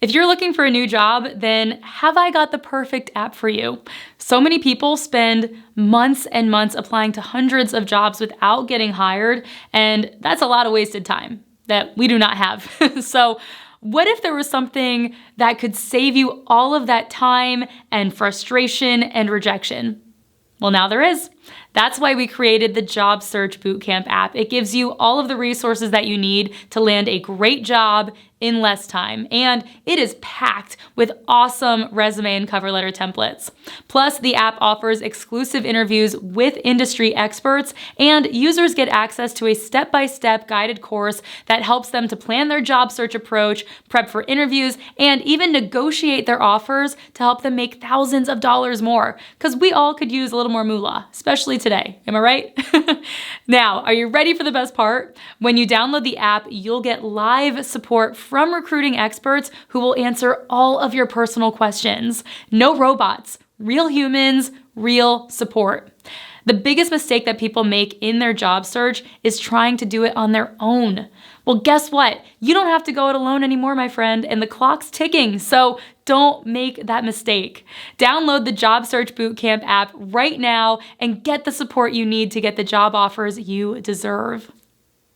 If you're looking for a new job, then have I got the perfect app for you? So many people spend months and months applying to hundreds of jobs without getting hired, and that's a lot of wasted time that we do not have. So what if there was something that could save you all of that time and frustration and rejection? Well, now there is. That's why we created the Job Search Bootcamp app. It gives you all of the resources that you need to land a great job in less time. And it is packed with awesome resume and cover letter templates. Plus, the app offers exclusive interviews with industry experts, and users get access to a step-by-step guided course that helps them to plan their job search approach, prep for interviews, and even negotiate their offers to help them make thousands of dollars more. Because we all could use a little more moolah, especially today. Am I right? Now, are you ready for the best part? When you download the app, you'll get live support from recruiting experts who will answer all of your personal questions. No robots, real humans, real support. The biggest mistake that people make in their job search is trying to do it on their own. Well, guess what? You don't have to go it alone anymore, my friend, and the clock's ticking, so don't make that mistake. Download the Job Search Bootcamp app right now and get the support you need to get the job offers you deserve.